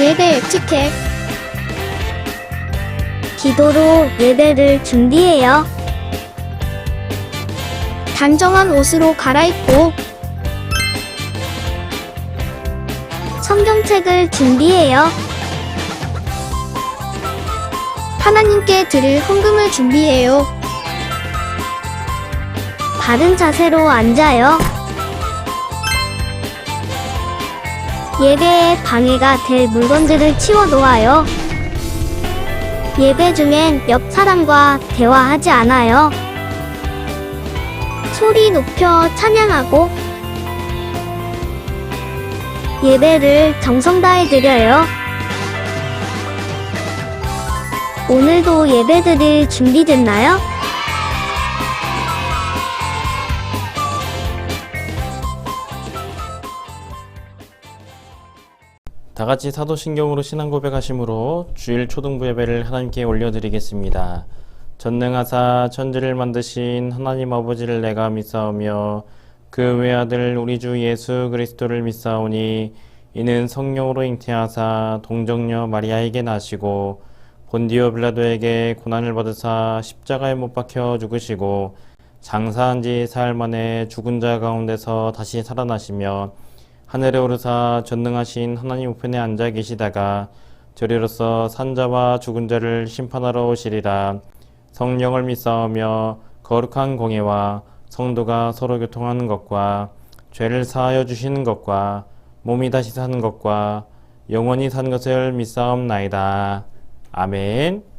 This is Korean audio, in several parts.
예배 에티켓. 기도로 예배를 준비해요. 단정한 옷으로 갈아입고 성경책을 준비해요. 하나님께 드릴 헌금을 준비해요. 바른 자세로 앉아요. 예배에 방해가 될 물건들을 치워 놓아요. 예배 중엔 옆 사람과 대화하지 않아요. 소리 높여 찬양하고 예배를 정성 다해 드려요. 오늘도 예배드릴 준비됐나요? 다같이 사도신경으로 신앙 고백하심으로 주일 초등부 예배를 하나님께 올려드리겠습니다. 전능하사 천지를 만드신 하나님 아버지를 내가 믿사오며 그 외아들 우리 주 예수 그리스도를 믿사오니 이는 성령으로 잉태하사 동정녀 마리아에게 나시고 본디오 빌라도에게 고난을 받으사 십자가에 못 박혀 죽으시고 장사한 지 사흘 만에 죽은 자 가운데서 다시 살아나시며 하늘에 오르사 전능하신 하나님 우편에 앉아 계시다가 저리로서 산자와 죽은 자를 심판하러 오시리라. 성령을 믿사오며 거룩한 공예와 성도가 서로 교통하는 것과 죄를 사하여 주시는 것과 몸이 다시 사는 것과 영원히 산 것을 믿사옵나이다. 아멘.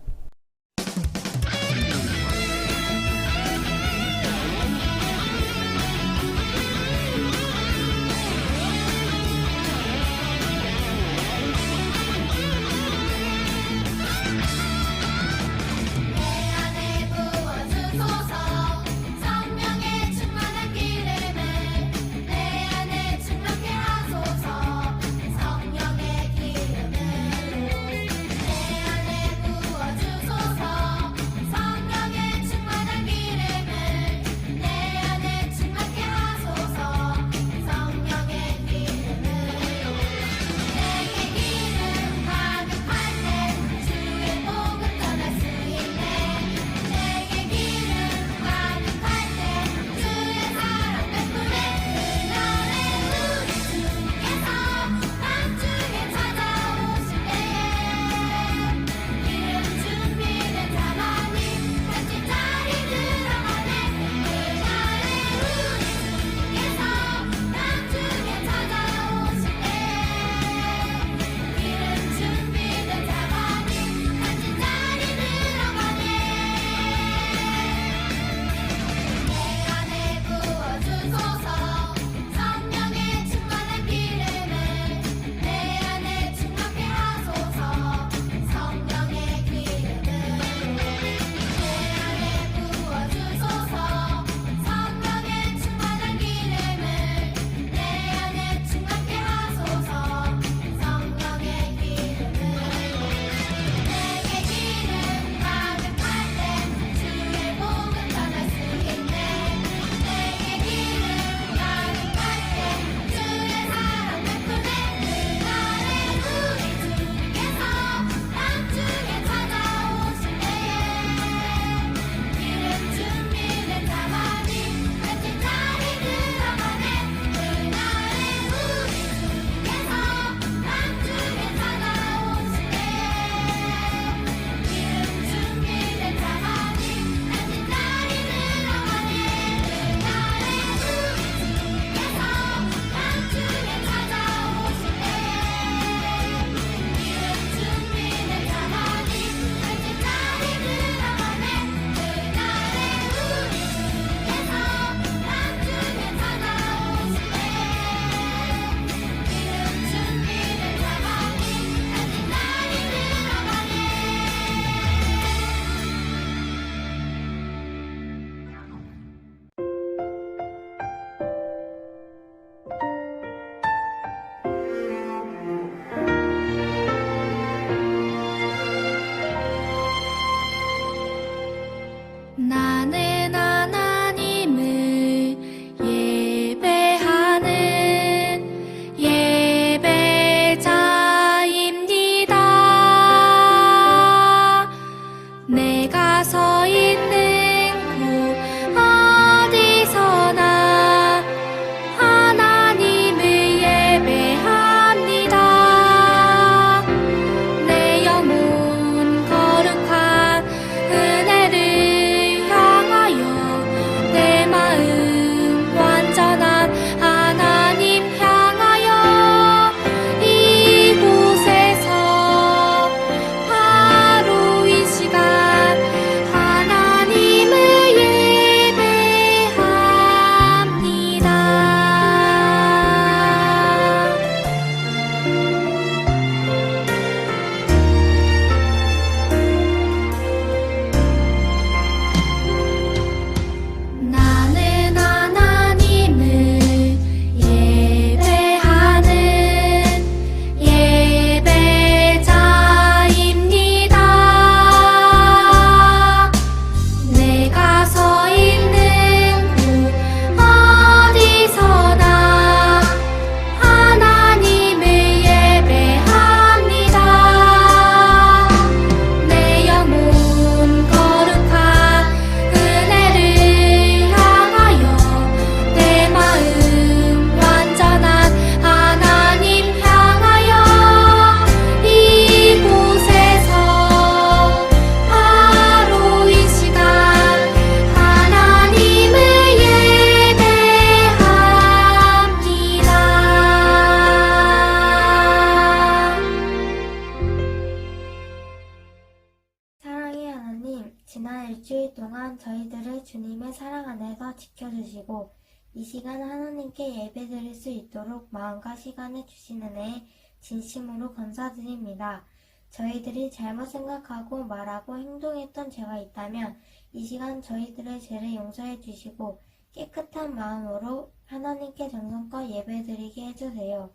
일주일 동안 저희들을 주님의 사랑 안에서 지켜주시고 이 시간 하나님께 예배드릴 수 있도록 마음과 시간을 주시는 애 진심으로 감사드립니다. 저희들이 잘못 생각하고 말하고 행동했던 죄가 있다면 이 시간 저희들의 죄를 용서해 주시고 깨끗한 마음으로 하나님께 정성껏 예배드리게 해주세요.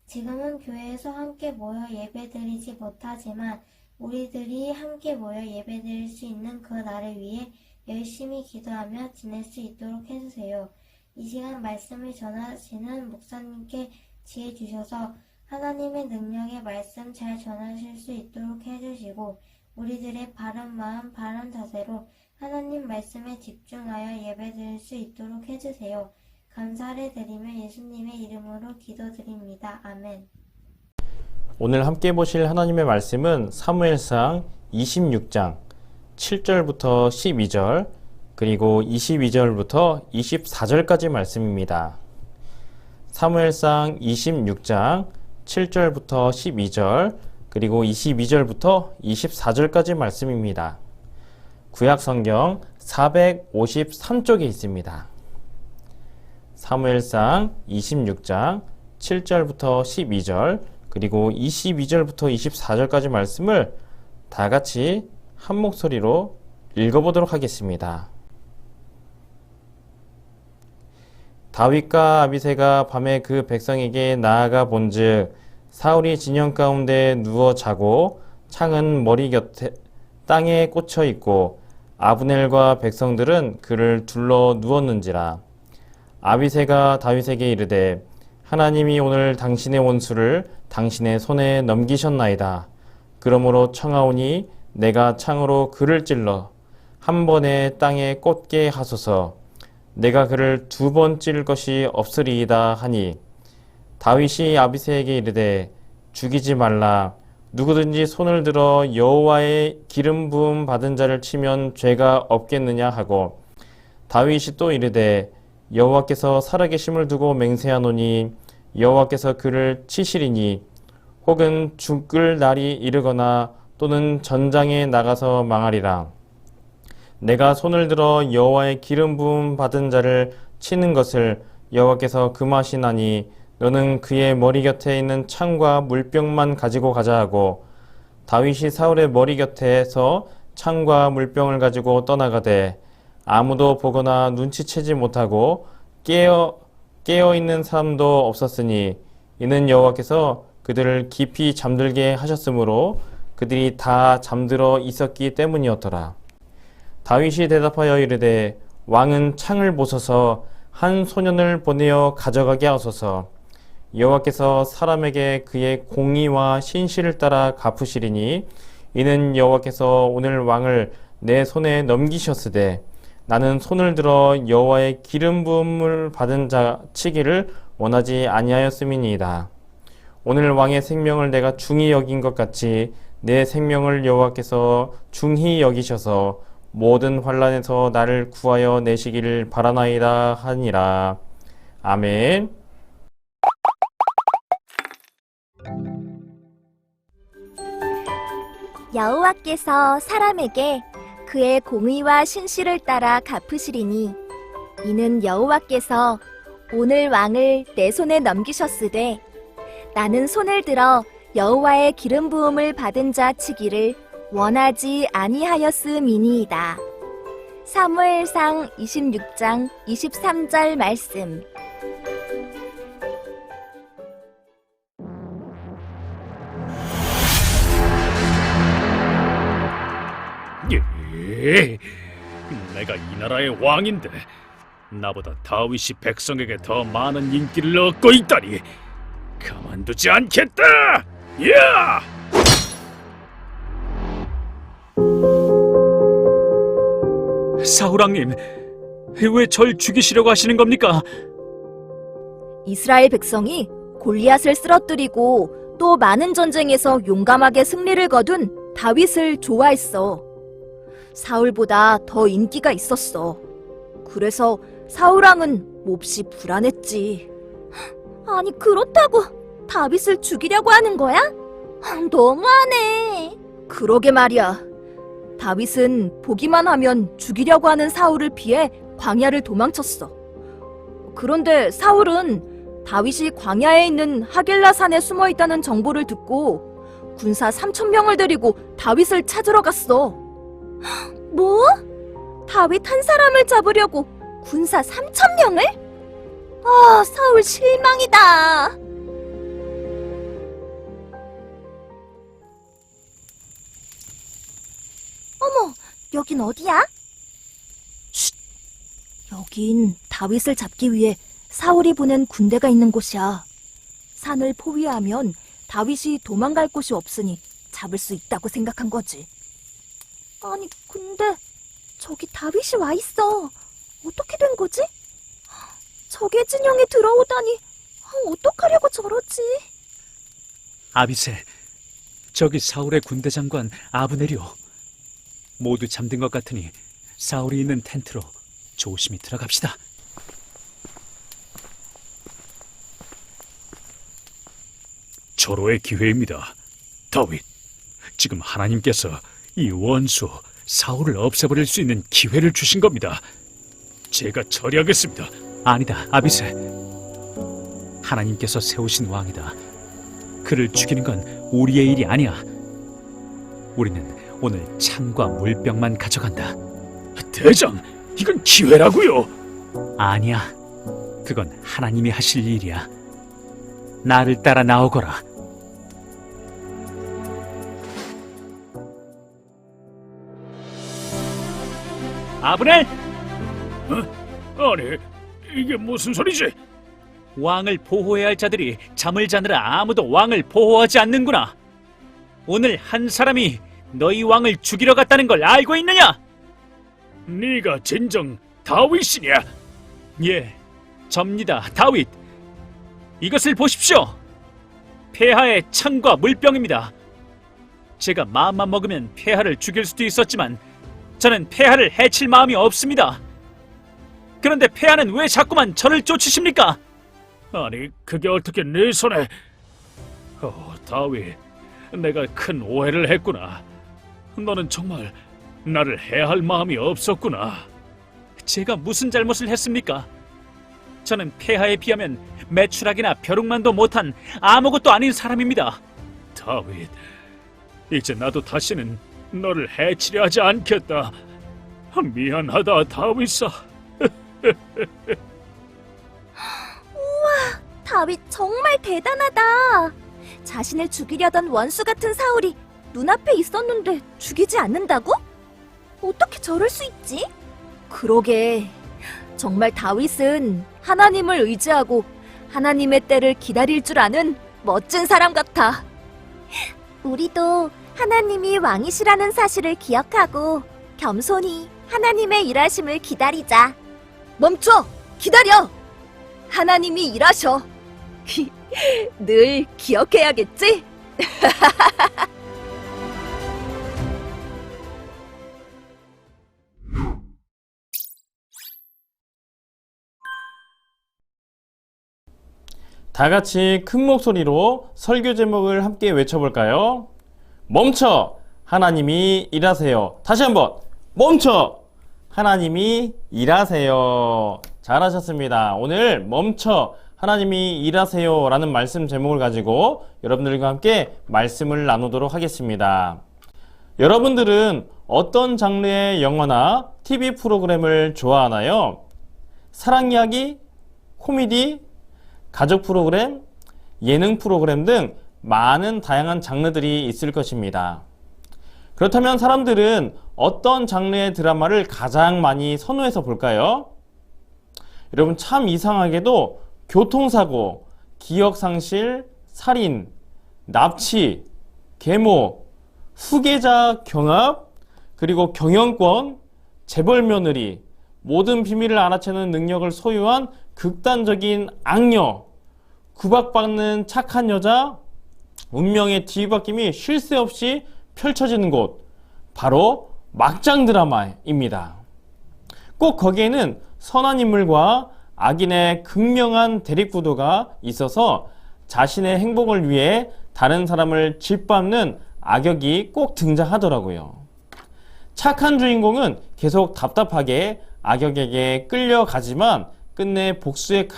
지금은 교회에서 함께 모여 예배드리지 못하지만 우리들이 함께 모여 예배드릴 수 있는 그 날을 위해 열심히 기도하며 지낼 수 있도록 해주세요. 이 시간 말씀을 전하시는 목사님께 지혜 주셔서 하나님의 능력의 말씀 잘 전하실 수 있도록 해주시고 우리들의 바른 마음, 바른 자세로 하나님 말씀에 집중하여 예배드릴 수 있도록 해주세요. 감사를 드리며 예수님의 이름으로 기도드립니다. 아멘. 오늘 함께 보실 하나님의 말씀은 사무엘상 26장 7절부터 12절 그리고 22절부터 24절까지 말씀입니다. 사무엘상 26장 7절부터 12절 그리고 22절부터 24절까지 말씀입니다. 구약성경 453쪽에 있습니다. 사무엘상 26장 7절부터 12절 그리고 22절부터 24절까지 말씀을 다 같이 한 목소리로 읽어보도록 하겠습니다. 다윗과 아비새가 밤에 그 백성에게 나아가 본즉 사울이 진영 가운데 누워 자고 창은 머리 곁에 땅에 꽂혀 있고 아브넬과 백성들은 그를 둘러 누웠는지라. 아비새가 다윗에게 이르되 하나님이 오늘 당신의 원수를 당신의 손에 넘기셨나이다. 그러므로 청하오니 내가 창으로 그를 찔러 한 번에 땅에 꽂게 하소서. 내가 그를 2번 찔 것이 없으리이다 하니 다윗이 아비새에게 이르되 죽이지 말라. 누구든지 손을 들어 여호와의 기름 부음 받은 자를 치면 죄가 없겠느냐 하고 다윗이 또 이르되 여호와께서 살아계심을 두고 맹세하노니 여호와께서 그를 치시리니 혹은 죽을 날이 이르거나 또는 전장에 나가서 망하리라. 내가 손을 들어 여호와의 기름 부음 받은 자를 치는 것을 여호와께서 금하시나니 너는 그의 머리 곁에 있는 창과 물병만 가지고 가자 하고 다윗이 사울의 머리 곁에서 창과 물병을 가지고 떠나가되 아무도 보거나 눈치채지 못하고 깨어 있는 사람도 없었으니 이는 여호와께서 그들을 깊이 잠들게 하셨으므로 그들이 다 잠들어 있었기 때문이었더라. 다윗이 대답하여 이르되 왕은 창을 보소서 한 소년을 보내어 가져가게 하소서. 여호와께서 사람에게 그의 공의와 신실을 따라 갚으시리니 이는 여호와께서 오늘 왕을 내 손에 넘기셨으되 나는 손을 들어 여호와의 기름 부음을 받은 자 치기를 원하지 아니하였음이니이다. 오늘 왕의 생명을 내가 중히 여긴 것 같이 내 생명을 여호와께서 중히 여기셔서 모든 환난에서 나를 구하여 내시기를 바라나이다 하니라. 아멘. 여호와께서 사람에게 그의 공의와 신실을 따라 갚으시리니 이는 여호와께서 오늘 왕을 내 손에 넘기셨으되 나는 손을 들어 여호와의 기름 부음을 받은 자 치기를 원하지 아니하였음이니이다. 사무엘상 26장 23절 말씀. 내가 이 나라의 왕인데 나보다 다윗이 백성에게 더 많은 인기를 얻고 있다니 가만두지 않겠다! 야! 사울왕님, 왜 절 죽이시려고 하시는 겁니까? 이스라엘 백성이 골리앗을 쓰러뜨리고 또 많은 전쟁에서 용감하게 승리를 거둔 다윗을 좋아했어. 사울보다 더 인기가 있었어. 그래서 사울왕은 몹시 불안했지. 아니 그렇다고 다윗을 죽이려고 하는 거야? 너무하네. 그러게 말이야. 다윗은 보기만 하면 죽이려고 하는 사울을 피해 광야를 도망쳤어. 그런데 사울은 다윗이 광야에 있는 하길라 산에 숨어 있다는 정보를 듣고 군사 3,000명을 데리고 다윗을 찾으러 갔어. 뭐? 다윗 한 사람을 잡으려고 군사 3,000명을? 아, 사울 실망이다. 어머, 여긴 어디야? 쉿! 여긴 다윗을 잡기 위해 사울이 보낸 군대가 있는 곳이야. 산을 포위하면 다윗이 도망갈 곳이 없으니 잡을 수 있다고 생각한 거지. 아니, 근데 저기 다윗이 와 있어. 어떻게 된 거지? 적의 진영에 들어오다니. 어떡하려고 저러지? 아비새, 저기 사울의 군대 장관 아브넬이오. 모두 잠든 것 같으니 사울이 있는 텐트로 조심히 들어갑시다. 절호의 기회입니다. 다윗, 지금 하나님께서 이 원수 사울을 없애버릴 수 있는 기회를 주신 겁니다. 제가 처리하겠습니다. 아니다, 아비새. 하나님께서 세우신 왕이다. 그를 죽이는 건 우리의 일이 아니야. 우리는 오늘 창과 물병만 가져간다. 대장, 이건 기회라고요. 아니야, 그건 하나님이 하실 일이야. 나를 따라 나오거라. 아브넬! 아니, 이게 무슨 소리지? 왕을 보호해야 할 자들이 잠을 자느라 아무도 왕을 보호하지 않는구나. 오늘 한 사람이 너희 왕을 죽이러 갔다는 걸 알고 있느냐? 네가 진정 다윗이냐? 예, 접니다, 다윗. 이것을 보십시오. 폐하의 창과 물병입니다. 제가 마음만 먹으면 폐하를 죽일 수도 있었지만 저는 폐하를 해칠 마음이 없습니다. 그런데 폐하는 왜 자꾸만 저를 쫓으십니까? 아니, 그게 어떻게 네 손에... 다윗, 내가 큰 오해를 했구나. 너는 정말 나를 해할 마음이 없었구나. 제가 무슨 잘못을 했습니까? 저는 폐하에 비하면 매출하기나 벼룩만도 못한 아무것도 아닌 사람입니다. 다윗, 이제 나도 다시는 너를 해치려 하지 않겠다. 미안하다, 다윗아. 우와, 다윗 정말 대단하다. 자신을 죽이려던 원수 같은 사울이 눈앞에 있었는데 죽이지 않는다고? 어떻게 저럴 수 있지? 그러게, 정말 다윗은 하나님을 의지하고 하나님의 때를 기다릴 줄 아는 멋진 사람 같아. 우리도 하나님이 왕이시라는 사실을 기억하고 겸손히 하나님의 일하심을 기다리자. 멈춰! 기다려! 하나님이 일하셔. 늘 기억해야겠지? 다 같이 큰 목소리로 설교 제목을 함께 외쳐볼까요? 멈춰! 하나님이 일하세요. 다시 한번 멈춰! 하나님이 일하세요. 잘하셨습니다. 오늘 멈춰! 하나님이 일하세요 라는 말씀 제목을 가지고 여러분들과 함께 말씀을 나누도록 하겠습니다. 여러분들은 어떤 장르의 영화나 TV 프로그램을 좋아하나요? 사랑 이야기, 코미디, 가족 프로그램, 예능 프로그램 등 많은 다양한 장르들이 있을 것입니다. 그렇다면 사람들은 어떤 장르의 드라마를 가장 많이 선호해서 볼까요? 여러분, 참 이상하게도 교통사고, 기억상실, 살인, 납치, 계모, 후계자 경합, 그리고 경영권, 재벌며느리, 모든 비밀을 알아채는 능력을 소유한 극단적인 악녀, 구박받는 착한 여자, 운명의 뒤바뀜이 쉴 새 없이 펼쳐지는 곳, 바로 막장 드라마입니다. 꼭 거기에는 선한 인물과 악인의 극명한 대립구도가 있어서 자신의 행복을 위해 다른 사람을 짓밟는 악역이 꼭 등장하더라고요. 착한 주인공은 계속 답답하게 악역에게 끌려가지만 끝내 복수의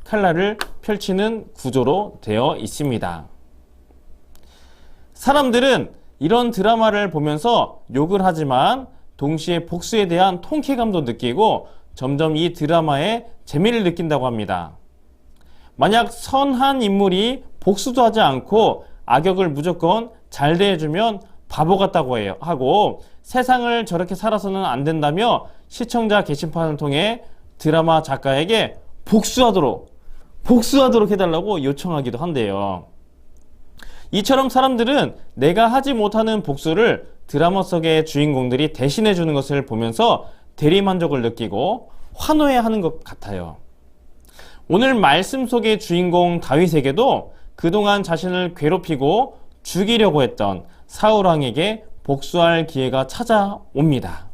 칼날을 펼치는 구조로 되어 있습니다. 사람들은 이런 드라마를 보면서 욕을 하지만 동시에 복수에 대한 통쾌감도 느끼고 점점 이 드라마에 재미를 느낀다고 합니다. 만약 선한 인물이 복수도 하지 않고 악역을 무조건 잘 대해주면 바보 같다고 하고 세상을 저렇게 살아서는 안 된다며 시청자 게시판을 통해 드라마 작가에게 복수하도록 해달라고 요청하기도 한대요. 이처럼 사람들은 내가 하지 못하는 복수를 드라마 속의 주인공들이 대신해 주는 것을 보면서 대리만족을 느끼고 환호해하는 것 같아요. 오늘 말씀 속의 주인공 다윗에게도 그동안 자신을 괴롭히고 죽이려고 했던 사울 왕에게 복수할 기회가 찾아옵니다.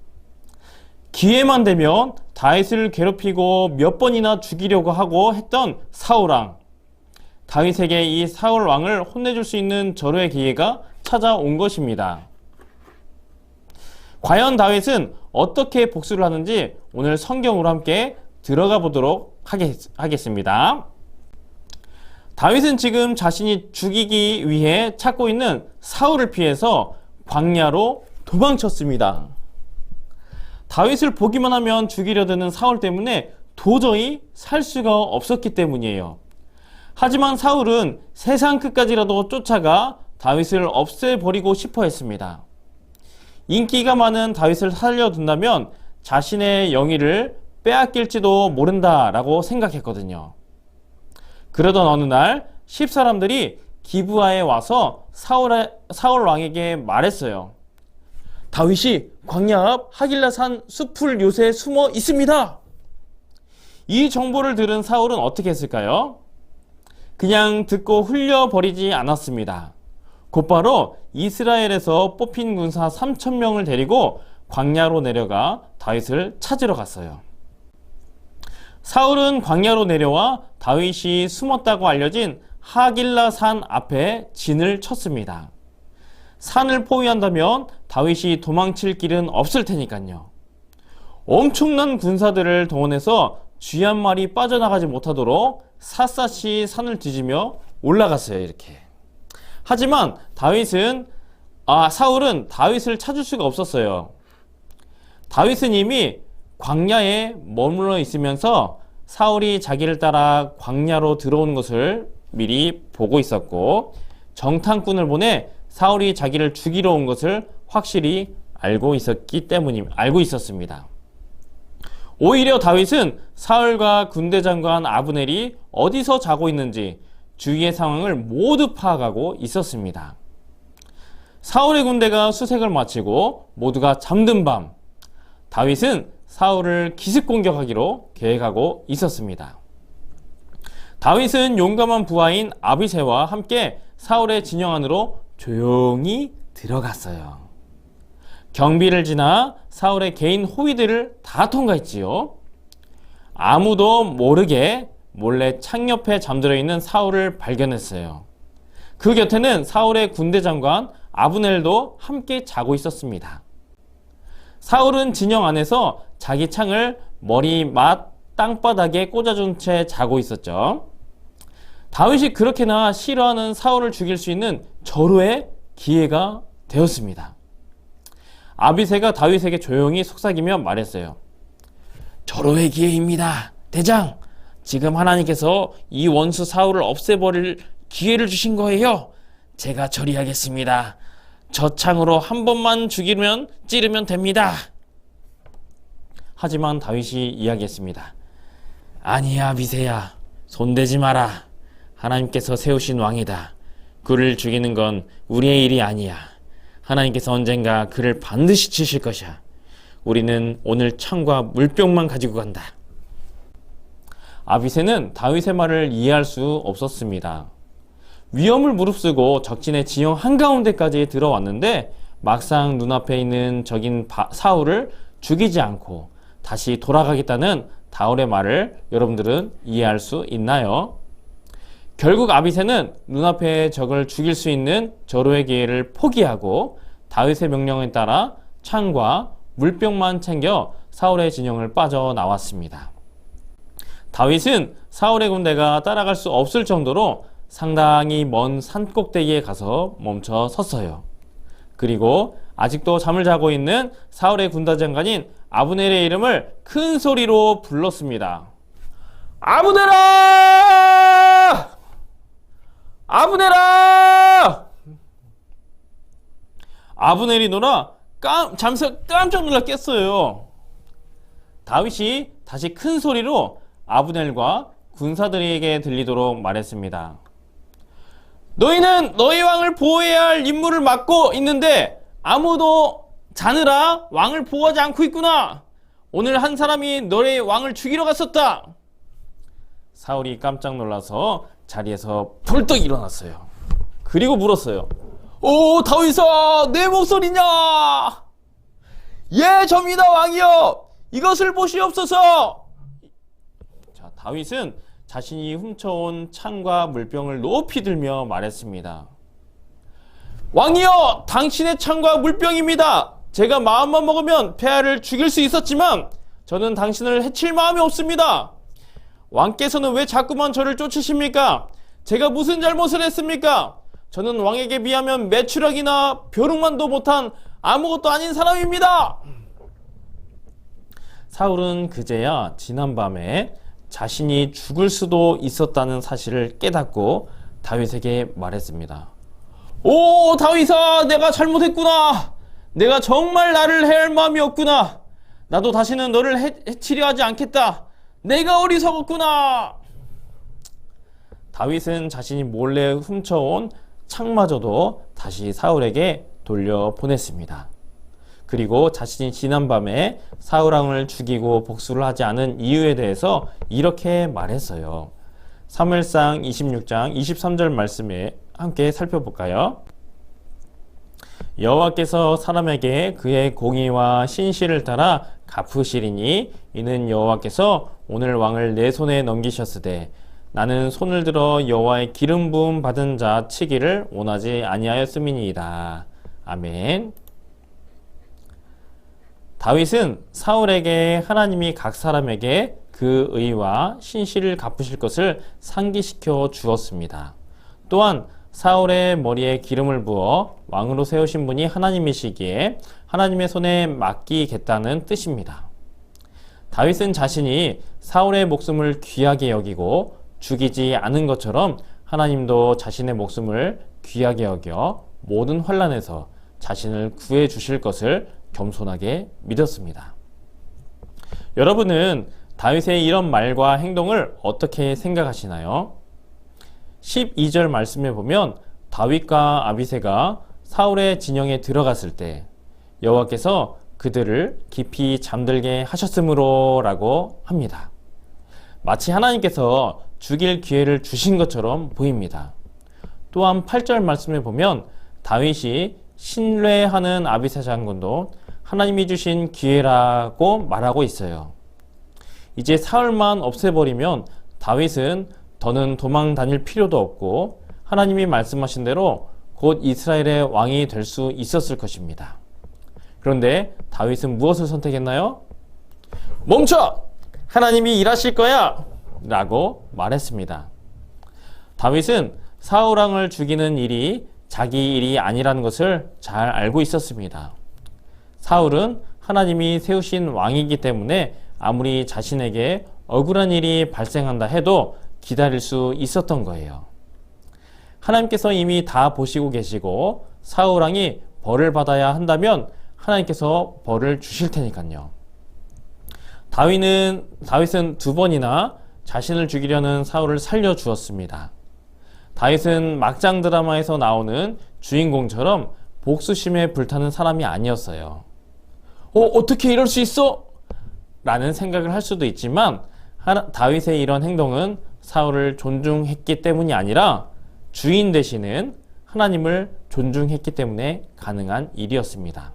기회만 되면 다윗을 괴롭히고 몇 번이나 죽이려고 하고 했던 사울 왕. 다윗에게 이 사울 왕을 혼내줄 수 있는 절호의 기회가 찾아온 것입니다. 과연 다윗은 어떻게 복수를 하는지 오늘 성경으로 함께 들어가 보도록 하겠습니다. 다윗은 지금 자신이 죽이기 위해 찾고 있는 사울을 피해서 광야로 도망쳤습니다. 다윗을 보기만 하면 죽이려 드는 사울 때문에 도저히 살 수가 없었기 때문이에요. 하지만 사울은 세상 끝까지라도 쫓아가 다윗을 없애버리고 싶어 했습니다. 인기가 많은 다윗을 살려둔다면 자신의 영예를 빼앗길지도 모른다라고 생각했거든요. 그러던 어느 날 10사람들이 기브아에 와서 사울 왕에게 말했어요. 다윗이 광야 앞 하길라산 숲풀 요새에 숨어 있습니다. 이 정보를 들은 사울은 어떻게 했을까요? 그냥 듣고 흘려버리지 않았습니다. 곧바로 이스라엘에서 뽑힌 군사 3,000명을 데리고 광야로 내려가 다윗을 찾으러 갔어요. 사울은 광야로 내려와 다윗이 숨었다고 알려진 하길라 산 앞에 진을 쳤습니다. 산을 포위한다면 다윗이 도망칠 길은 없을 테니까요. 엄청난 군사들을 동원해서 쥐 한 마리 빠져나가지 못하도록 샅샅이 산을 뒤지며 올라갔어요. 이렇게. 하지만 사울은 다윗을 찾을 수가 없었어요. 다윗은 이미 광야에 머물러 있으면서 사울이 자기를 따라 광야로 들어오는 것을 미리 보고 있었고 정탐꾼을 보내 사울이 자기를 죽이러 온 것을 확실히 알고 있었습니다. 오히려 다윗은 사울과 군대 장관 아브넬이 어디서 자고 있는지 주위의 상황을 모두 파악하고 있었습니다. 사울의 군대가 수색을 마치고 모두가 잠든 밤, 다윗은 사울을 기습 공격하기로 계획하고 있었습니다. 다윗은 용감한 부하인 아비새와 함께 사울의 진영 안으로 조용히 들어갔어요. 경비를 지나 사울의 개인 호위들을 다 통과했지요. 아무도 모르게 몰래 창 옆에 잠들어 있는 사울을 발견했어요. 그 곁에는 사울의 군대 장관 아브넬도 함께 자고 있었습니다. 사울은 진영 안에서 자기 창을 머리 맞 땅바닥에 꽂아준 채 자고 있었죠. 다윗이 그렇게나 싫어하는 사울을 죽일 수 있는 절호의 기회가 되었습니다. 아비새가 다윗에게 조용히 속삭이며 말했어요. 절호의 기회입니다. 대장, 지금 하나님께서 이 원수 사울을 없애버릴 기회를 주신 거예요. 제가 처리하겠습니다. 저 창으로 한 번만 찌르면 됩니다. 하지만 다윗이 이야기했습니다. 아니야, 아비새야. 손대지 마라. 하나님께서 세우신 왕이다. 그를 죽이는 건 우리의 일이 아니야. 하나님께서 언젠가 그를 반드시 치실 것이야. 우리는 오늘 창과 물병만 가지고 간다. 아비새는 다윗의 말을 이해할 수 없었습니다. 위험을 무릅쓰고 적진의 지형 한가운데까지 들어왔는데 막상 눈앞에 있는 적인 사울을 죽이지 않고 다시 돌아가겠다는 다울의 말을 여러분들은 이해할 수 있나요? 결국 아비새는 눈앞의 적을 죽일 수 있는 절호의 기회를 포기하고 다윗의 명령에 따라 창과 물병만 챙겨 사울의 진영을 빠져나왔습니다. 다윗은 사울의 군대가 따라갈 수 없을 정도로 상당히 먼 산꼭대기에 가서 멈춰 섰어요. 그리고 아직도 잠을 자고 있는 사울의 군사장관인 아브넬의 이름을 큰 소리로 불렀습니다. 아브넬아! 아브넬아! 아브넬이 놀아 잠시 깜짝 놀라 깼어요. 다윗이 다시 큰 소리로 아브넬과 군사들에게 들리도록 말했습니다. 너희는 너희 왕을 보호해야 할 임무를 맡고 있는데 아무도 자느라 왕을 보호하지 않고 있구나. 오늘 한 사람이 너의 왕을 죽이러 갔었다. 사울이 깜짝 놀라서 자리에서 벌떡 일어났어요. 그리고 물었어요. 오, 다윗아, 내 목소리냐? 예, 접니다, 왕이여. 이것을 보시옵소서. 자, 다윗은 자신이 훔쳐온 창과 물병을 높이 들며 말했습니다. 왕이여, 당신의 창과 물병입니다. 제가 마음만 먹으면 폐하를 죽일 수 있었지만 저는 당신을 해칠 마음이 없습니다. 왕께서는 왜 자꾸만 저를 쫓으십니까? 제가 무슨 잘못을 했습니까? 저는 왕에게 비하면 매출학이나 벼룩만도 못한 아무것도 아닌 사람입니다. 사울은 그제야 지난밤에 자신이 죽을 수도 있었다는 사실을 깨닫고 다윗에게 말했습니다. 오, 다윗아, 내가 잘못했구나. 내가 정말 나를 해할 마음이 없구나. 나도 다시는 너를 해치려 하지 않겠다. 내가 어리석었구나. 다윗은 자신이 몰래 훔쳐온 창마저도 다시 사울에게 돌려보냈습니다. 그리고 자신이 지난밤에 사울왕을 죽이고 복수를 하지 않은 이유에 대해서 이렇게 말했어요. 사무엘상 26장 23절 말씀에 함께 살펴볼까요? 여호와께서 사람에게 그의 공의와 신실을 따라 갚으시리니 이는 여호와께서 오늘 왕을 내 손에 넘기셨으되 나는 손을 들어 여호와의 기름 부음 받은 자 치기를 원하지 아니하였음이니이다. 아멘. 다윗은 사울에게 하나님이 각 사람에게 그 의와 신실을 갚으실 것을 상기시켜 주었습니다. 또한 사울의 머리에 기름을 부어 왕으로 세우신 분이 하나님이시기에 하나님의 손에 맡기겠다는 뜻입니다. 다윗은 자신이 사울의 목숨을 귀하게 여기고 죽이지 않은 것처럼 하나님도 자신의 목숨을 귀하게 여겨 모든 환난에서 자신을 구해 주실 것을 겸손하게 믿었습니다. 여러분은 다윗의 이런 말과 행동을 어떻게 생각하시나요? 12절 말씀에 보면 다윗과 아비새가 사울의 진영에 들어갔을 때 여호와께서 그들을 깊이 잠들게 하셨으므로 라고 합니다. 마치 하나님께서 죽일 기회를 주신 것처럼 보입니다. 또한 8절 말씀에 보면 다윗이 신뢰하는 아비새 장군도 하나님이 주신 기회라고 말하고 있어요. 이제 사울만 없애버리면 다윗은 더는 도망 다닐 필요도 없고 하나님이 말씀하신 대로 곧 이스라엘의 왕이 될 수 있었을 것입니다. 그런데 다윗은 무엇을 선택했나요? 멈춰! 하나님이 일하실 거야! 라고 말했습니다. 다윗은 사울왕을 죽이는 일이 자기 일이 아니라는 것을 잘 알고 있었습니다. 사울은 하나님이 세우신 왕이기 때문에 아무리 자신에게 억울한 일이 발생한다 해도 기다릴 수 있었던 거예요. 하나님께서 이미 다 보시고 계시고 사울왕이 벌을 받아야 한다면 하나님께서 벌을 주실 테니까요. 다윗은 두 번이나 자신을 죽이려는 사울을 살려주었습니다. 다윗은 막장 드라마에서 나오는 주인공처럼 복수심에 불타는 사람이 아니었어요. 어떻게 이럴 수 있어? 라는 생각을 할 수도 있지만 다윗의 이런 행동은 사울을 존중했기 때문이 아니라 주인 되시는 하나님을 존중했기 때문에 가능한 일이었습니다.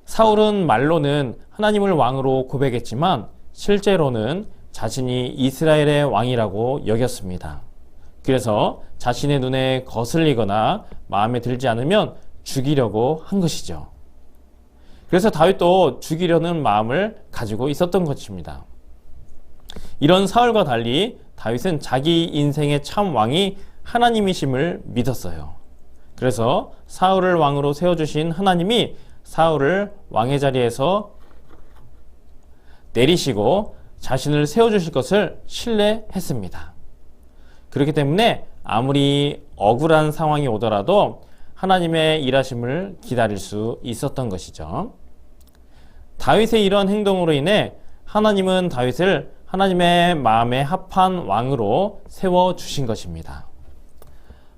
사울은 말로는 하나님을 왕으로 고백했지만 실제로는 자신이 이스라엘의 왕이라고 여겼습니다. 그래서 자신의 눈에 거슬리거나 마음에 들지 않으면 죽이려고 한 것이죠. 그래서 다윗도 죽이려는 마음을 가지고 있었던 것입니다. 이런 사울과 달리 다윗은 자기 인생의 참 왕이 하나님이심을 믿었어요. 그래서 사울을 왕으로 세워주신 하나님이 사울을 왕의 자리에서 내리시고 자신을 세워주실 것을 신뢰했습니다. 그렇기 때문에 아무리 억울한 상황이 오더라도 하나님의 일하심을 기다릴 수 있었던 것이죠. 다윗의 이런 행동으로 인해 하나님은 다윗을 하나님의 마음에 합한 왕으로 세워주신 것입니다.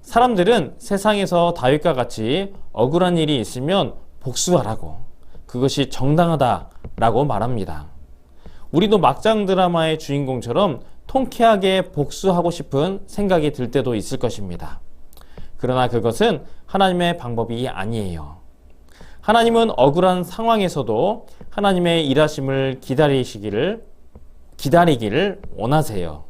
사람들은 세상에서 다윗과 같이 억울한 일이 있으면 복수하라고, 그것이 정당하다라고 말합니다. 우리도 막장 드라마의 주인공처럼 통쾌하게 복수하고 싶은 생각이 들 때도 있을 것입니다. 그러나 그것은 하나님의 방법이 아니에요. 하나님은 억울한 상황에서도 하나님의 일하심을 기다리기를 원하세요.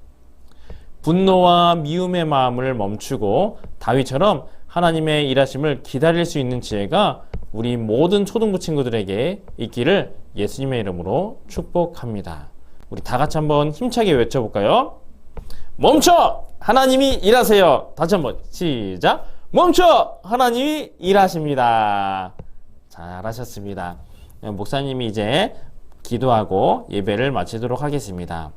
분노와 미움의 마음을 멈추고 다윗처럼 하나님의 일하심을 기다릴 수 있는 지혜가 우리 모든 초등부 친구들에게 있기를 예수님의 이름으로 축복합니다. 우리 다 같이 한번 힘차게 외쳐볼까요? 멈춰! 하나님이 일하세요. 다시 한번 시작! 멈춰! 하나님이 일하십니다. 잘하셨습니다. 목사님이 이제 기도하고 예배를 마치도록 하겠습니다.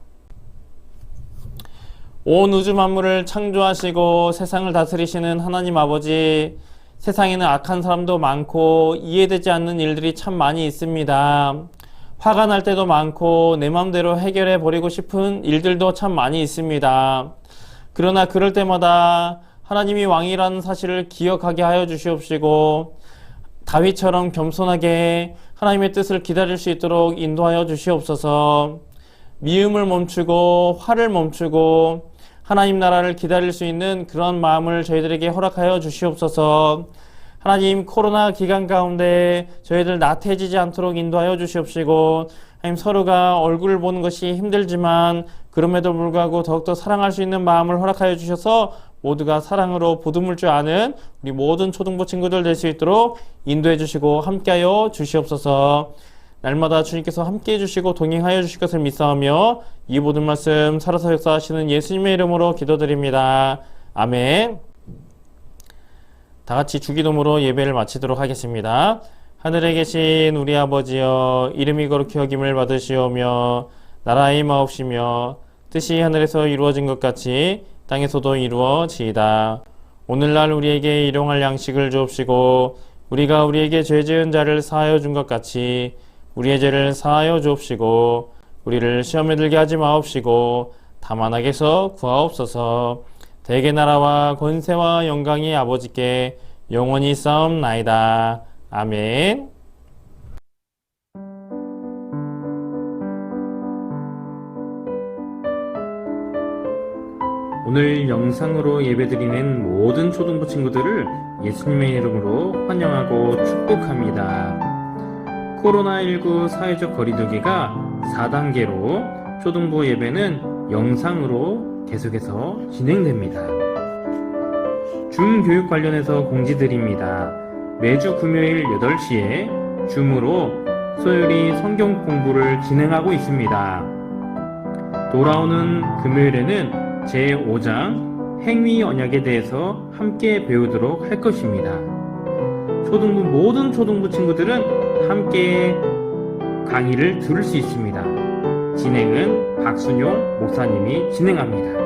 온 우주 만물을 창조하시고 세상을 다스리시는 하나님 아버지, 세상에는 악한 사람도 많고 이해되지 않는 일들이 참 많이 있습니다. 화가 날 때도 많고 내 마음대로 해결해 버리고 싶은 일들도 참 많이 있습니다. 그러나 그럴 때마다 하나님이 왕이라는 사실을 기억하게 하여 주시옵시고 다윗처럼 겸손하게 하나님의 뜻을 기다릴 수 있도록 인도하여 주시옵소서. 미움을 멈추고 화를 멈추고 하나님 나라를 기다릴 수 있는 그런 마음을 저희들에게 허락하여 주시옵소서. 하나님, 코로나 기간 가운데 저희들 나태해지지 않도록 인도하여 주시옵시고, 하나님, 서로가 얼굴을 보는 것이 힘들지만 그럼에도 불구하고 더욱더 사랑할 수 있는 마음을 허락하여 주셔서 모두가 사랑으로 보듬을 줄 아는 우리 모든 초등부 친구들 될 수 있도록 인도해 주시고 함께하여 주시옵소서. 날마다 주님께서 함께해 주시고 동행하여 주실 것을 믿사오며 이 모든 말씀 살아서 역사하시는 예수님의 이름으로 기도드립니다. 아멘. 다 같이 주기도문으로 예배를 마치도록 하겠습니다. 하늘에 계신 우리 아버지여, 이름이 거룩히 여김을 받으시오며 나라의 마옵시며 뜻이 하늘에서 이루어진 것 같이 땅에서도 이루어지이다. 오늘날 우리에게 일용할 양식을 주옵시고 우리가 우리에게 죄 지은 자를 사하여 준 것 같이 우리의 죄를 사하여 주옵시고 우리를 시험에 들게 하지 마옵시고 다만 악에서 구하옵소서. 대개 나라와 권세와 영광이 아버지께 영원히 싸움나이다. 아멘. 오늘 영상으로 예배드리는 모든 초등부 친구들을 예수님의 이름으로 환영하고 축복합니다. 코로나19 사회적 거리두기가 4단계로 초등부 예배는 영상으로 계속해서 진행됩니다. 줌 교육 관련해서 공지드립니다. 매주 금요일 8시에 줌으로 소율이 성경 공부를 진행하고 있습니다. 돌아오는 금요일에는 제5장 행위 언약에 대해서 함께 배우도록 할 것입니다. 초등부 모든 초등부 친구들은 함께 강의를 들을 수 있습니다. 진행은 박순용 목사님이 진행합니다.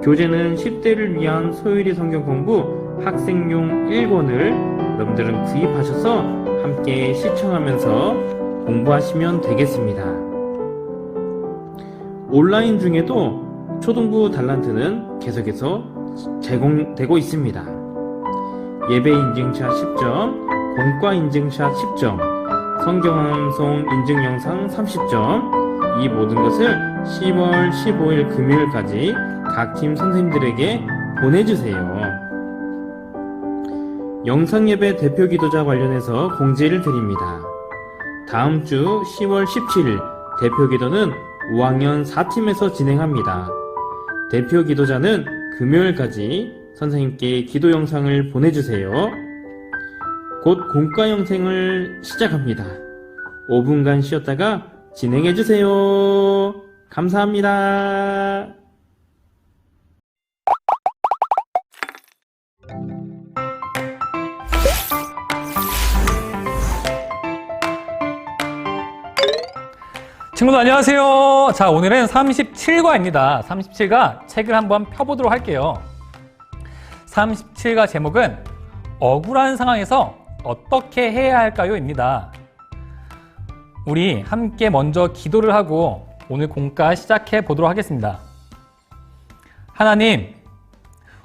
교재는 10대를 위한 소율이 성경 공부 학생용 1권을 여러분들은 구입하셔서 함께 시청하면서 공부하시면 되겠습니다. 온라인 중에도 초등부 달란트는 계속해서 제공되고 있습니다. 예배 인증샷 10점, 공과 인증샷 10점, 성경방송 인증 영상 30점, 이 모든 것을 10월 15일 금요일까지 각 팀 선생님들에게 보내주세요. 영상예배 대표 기도자 관련해서 공지를 드립니다. 다음 주 10월 17일 대표 기도는 5학년 4팀에서 진행합니다. 대표 기도자는 금요일까지 선생님께 기도 영상을 보내주세요. 곧 공과 영생을 시작합니다. 5분간 쉬었다가 진행해주세요. 감사합니다. 친구들 안녕하세요. 자, 오늘은 37과입니다. 37과 책을 한번 펴보도록 할게요. 37과 제목은 억울한 상황에서 어떻게 해야 할까요? 입니다. 우리 함께 먼저 기도를 하고 오늘 공과 시작해 보도록 하겠습니다. 하나님,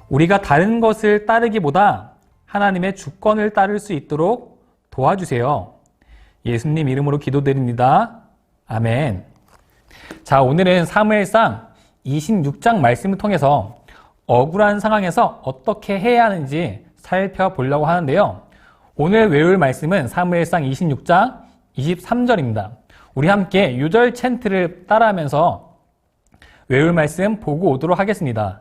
우리가 다른 것을 따르기보다 하나님의 주권을 따를 수 있도록 도와주세요. 예수님 이름으로 기도드립니다. 아멘. 자, 오늘은 사무엘상 26장 말씀을 통해서 억울한 상황에서 어떻게 해야 하는지 살펴보려고 하는데요. 오늘 외울 말씀은 사무엘상 26장 23절입니다. 우리 함께 유절 챈트를 따라하면서 외울 말씀 보고 오도록 하겠습니다.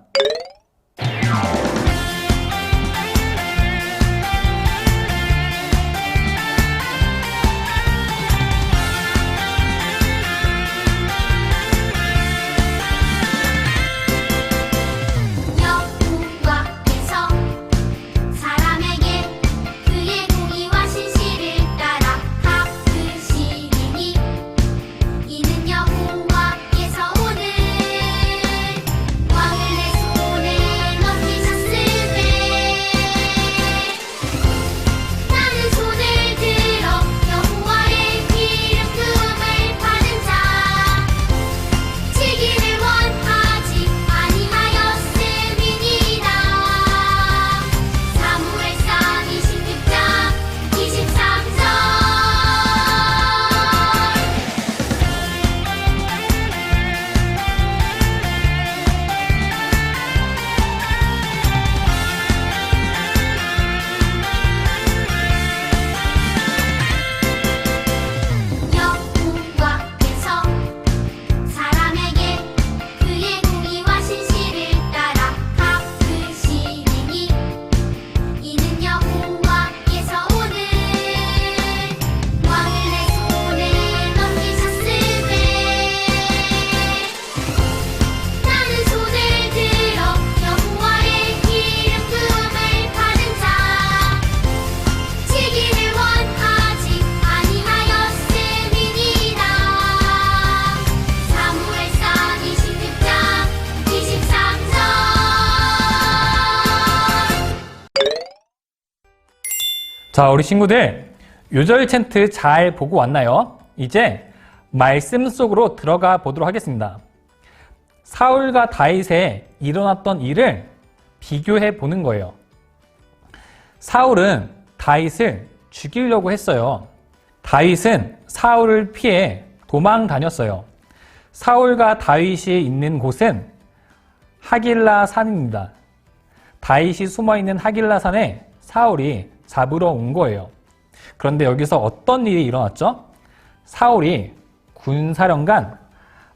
여호와께서 사람에게 그의 공의와 신실을 따라 갚으시리니 이는 여호와께서 오늘 왕을 내 손에 넘기셨으되 나는 손을 들어 여호와의 기름 부음을 받은 자 지기를 원하지 아니하였음이니이다. 사무엘상 26장 23절. 여호와께서 사람에게 그의 공의와 신실을 따라 갚으시리니 이는 여호와께서 오늘 왕을 내 손에 넘기셨으되 나는 손을 들어 여호와의 기름 부음을 받은 자 지기를 원하지 아니하였음이니이다. 사무엘상 26장 23절. 자, 우리 친구들 유절 챈트 잘 보고 왔나요? 이제 말씀 속으로 들어가 보도록 하겠습니다. 사울과 다윗에 일어났던 일을 비교해 보는 거예요. 사울은 다윗을 죽이려고 했어요. 다윗은 사울을 피해 도망 다녔어요. 사울과 다윗이 있는 곳은 하길라 산입니다. 다윗이 숨어 있는 하길라 산에 사울이 잡으러 온 거예요. 그런데 여기서 어떤 일이 일어났죠? 사울이 군사령관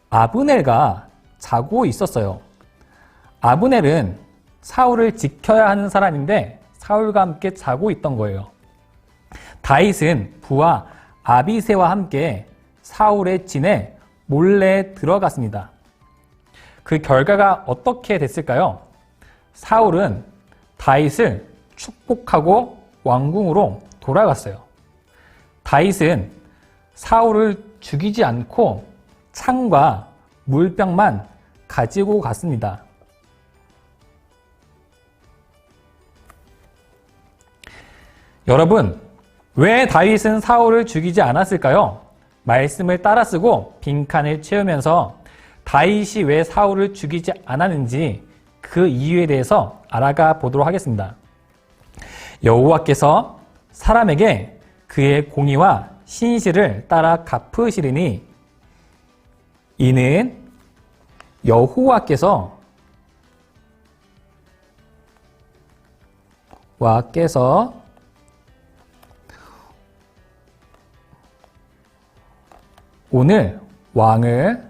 아브넬과 자고 있었어요. 아브넬은 사울을 지켜야 하는 사람인데 사울과 함께 자고 있던 거예요. 다윗은 부하 아비새와 함께 사울의 진에 몰래 들어갔습니다. 그 결과가 어떻게 됐을까요? 사울은 다윗을 축복하고 왕궁으로 돌아갔어요. 다윗은 사울을 죽이지 않고 창과 물병만 가지고 갔습니다. 여러분, 왜 다윗은 사울을 죽이지 않았을까요? 말씀을 따라 쓰고 빈칸을 채우면서 다윗이 왜 사울을 죽이지 않았는지 그 이유에 대해서 알아가 보도록 하겠습니다. 여호와께서 사람에게 그의 공의와 신실을 따라 갚으시리니 이는 여호와께서 오늘 왕을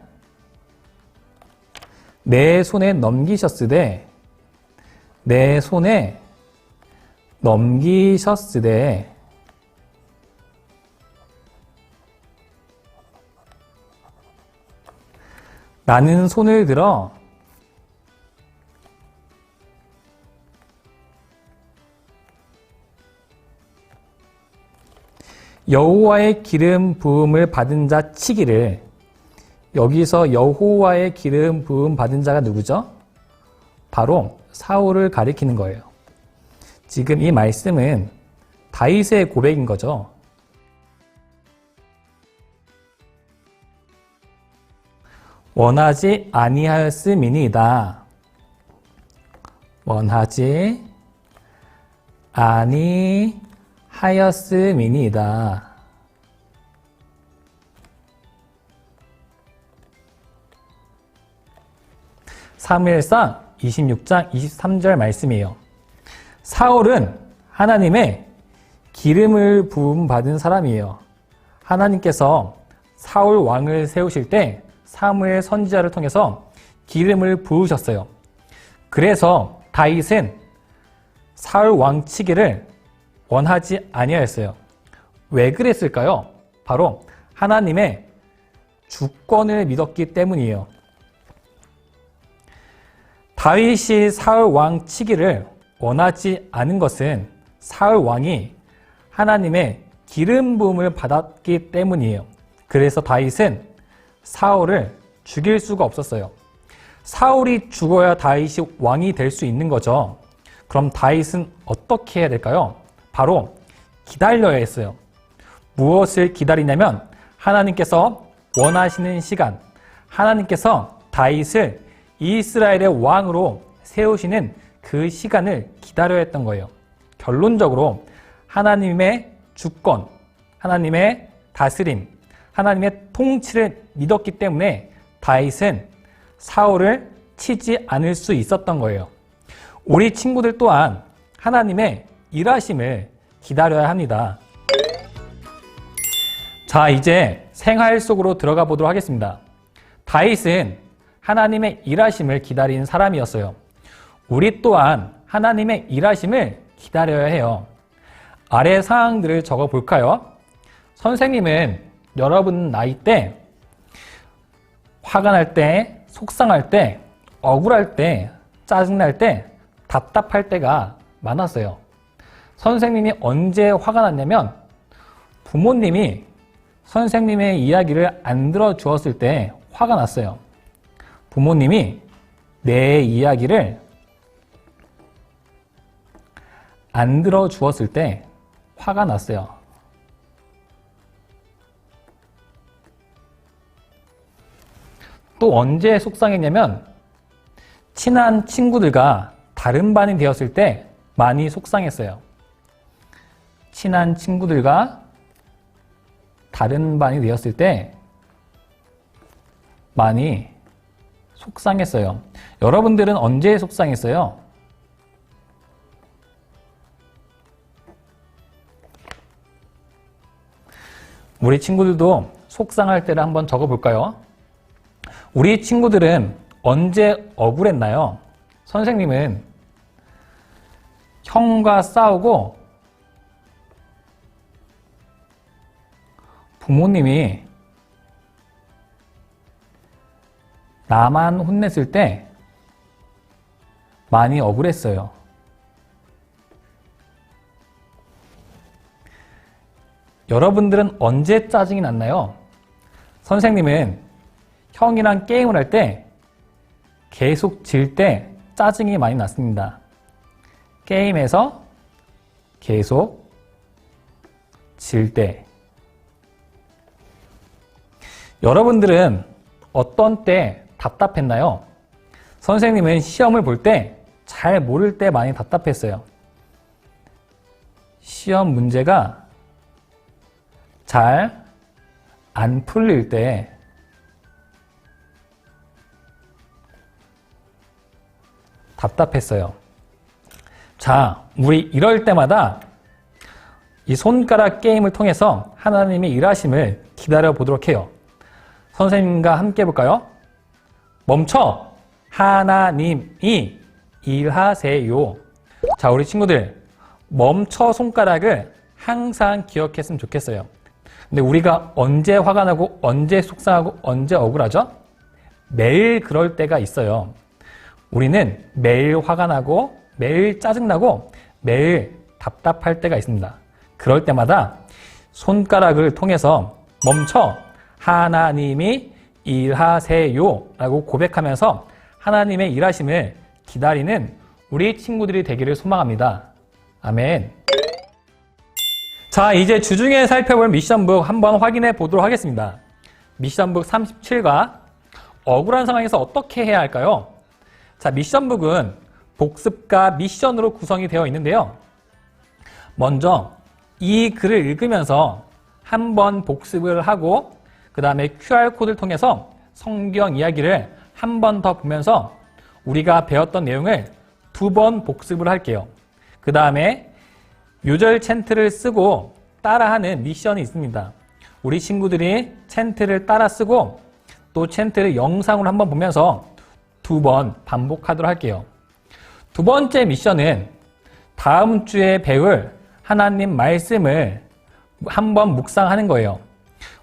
내 손에 넘기셨으되 나는 손을 들어 여호와의 기름 부음을 받은 자 치기를. 여기서 여호와의 기름 부음 받은 자가 누구죠? 바로 사울을 가리키는 거예요. 지금 이 말씀은 다윗의 고백인 거죠. 원하지 아니하였음이니이다. 원하지 아니하였음이니이다. 사무엘상 26장 23절 말씀이에요. 사울은 하나님의 기름을 부음 받은 사람이에요. 하나님께서 사울 왕을 세우실 때 사무엘 선지자를 통해서 기름을 부으셨어요. 그래서 다윗은 사울 왕치기를 원하지 아니하였어요. 왜 그랬을까요? 바로 하나님의 주권을 믿었기 때문이에요. 다윗이 사울 왕치기를 원하지 않은 것은 사울 왕이 하나님의 기름 부음을 받았기 때문이에요. 그래서 다윗은 사울을 죽일 수가 없었어요. 사울이 죽어야 다윗이 왕이 될 수 있는 거죠. 그럼 다윗은 어떻게 해야 될까요? 바로 기다려야 했어요. 무엇을 기다리냐면 하나님께서 원하시는 시간, 하나님께서 다윗을 이스라엘의 왕으로 세우시는 그 시간을 기다려야 했던 거예요. 결론적으로 하나님의 주권, 하나님의 다스림, 하나님의 통치를 믿었기 때문에 다윗은 사울을 치지 않을 수 있었던 거예요. 우리 친구들 또한 하나님의 일하심을 기다려야 합니다. 자, 이제 생활 속으로 들어가 보도록 하겠습니다. 다윗은 하나님의 일하심을 기다리는 사람이었어요. 우리 또한 하나님의 일하심을 기다려야 해요. 아래 사항들을 적어 볼까요? 선생님은 여러분 나이 때 화가 날 때, 속상할 때, 억울할 때, 짜증날 때, 답답할 때가 많았어요. 선생님이 언제 화가 났냐면 부모님이 선생님의 이야기를 안 들어주었을 때 화가 났어요. 부모님이 내 이야기를 안 들어주었을 때 화가 났어요. 또 언제 속상했냐면 친한 친구들과 다른 반이 되었을 때 많이 속상했어요. 친한 친구들과 다른 반이 되었을 때 많이 속상했어요. 여러분들은 언제 속상했어요? 우리 친구들도 속상할 때를 한번 적어볼까요? 우리 친구들은 언제 억울했나요? 선생님은 형과 싸우고 부모님이 나만 혼냈을 때 많이 억울했어요. 여러분들은 언제 짜증이 났나요? 선생님은 형이랑 게임을 할 때 계속 질 때 짜증이 많이 났습니다. 게임에서 계속 질 때. 여러분들은 어떤 때 답답했나요? 선생님은 시험을 볼 때 잘 모를 때 많이 답답했어요. 시험 문제가 잘 안 풀릴 때 답답했어요. 자, 우리 이럴 때마다 이 손가락 게임을 통해서 하나님의 일하심을 기다려 보도록 해요. 선생님과 함께 해볼까요? 멈춰! 하나님이 일하세요. 자, 우리 친구들, 멈춰 손가락을 항상 기억했으면 좋겠어요. 근데 우리가 언제 화가 나고 언제 속상하고 언제 억울하죠? 매일 그럴 때가 있어요. 우리는 매일 화가 나고 매일 짜증나고 매일 답답할 때가 있습니다. 그럴 때마다 손가락을 통해서 멈춰 하나님이 일하세요 라고 고백하면서 하나님의 일하심을 기다리는 우리 친구들이 되기를 소망합니다. 아멘. 자, 이제 주중에 살펴볼 미션북 한번 확인해 보도록 하겠습니다. 미션북 37과 억울한 상황에서 어떻게 해야 할까요? 자, 미션북은 복습과 미션으로 구성이 되어 있는데요. 먼저 이 글을 읽으면서 한번 복습을 하고 그 다음에 QR코드를 통해서 성경 이야기를 한 번 더 보면서 우리가 배웠던 내용을 2번 복습을 할게요. 그 다음에 요절 챈트를 쓰고 따라하는 미션이 있습니다. 우리 친구들이 챈트를 따라 쓰고 또 챈트를 영상으로 한번 보면서 2번 반복하도록 할게요. 두 번째 미션은 다음 주에 배울 하나님 말씀을 한번 묵상하는 거예요.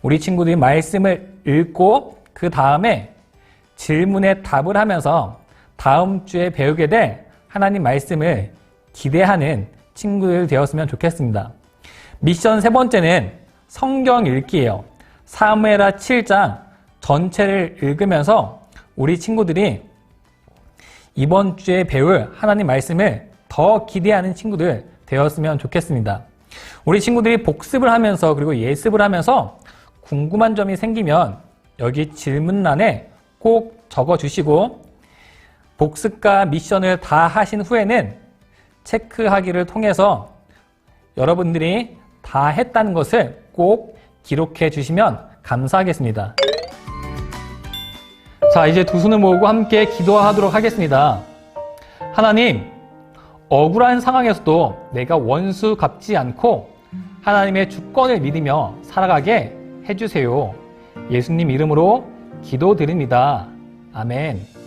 우리 친구들이 말씀을 읽고 그 다음에 질문에 답을 하면서 다음 주에 배우게 될 하나님 말씀을 기대하는 친구들 되었으면 좋겠습니다. 미션 세 번째는 성경 읽기예요. 사무엘하 7장 전체를 읽으면서 우리 친구들이 이번 주에 배울 하나님 말씀을 더 기대하는 친구들 되었으면 좋겠습니다. 우리 친구들이 복습을 하면서 그리고 예습을 하면서 궁금한 점이 생기면 여기 질문란에 꼭 적어주시고 복습과 미션을 다 하신 후에는 체크하기를 통해서 여러분들이 다 했다는 것을 꼭 기록해 주시면 감사하겠습니다. 자, 이제 두 손을 모으고 함께 기도하도록 하겠습니다. 하나님, 억울한 상황에서도 내가 원수 갚지 않고 하나님의 주권을 믿으며 살아가게 해주세요. 예수님 이름으로 기도드립니다. 아멘.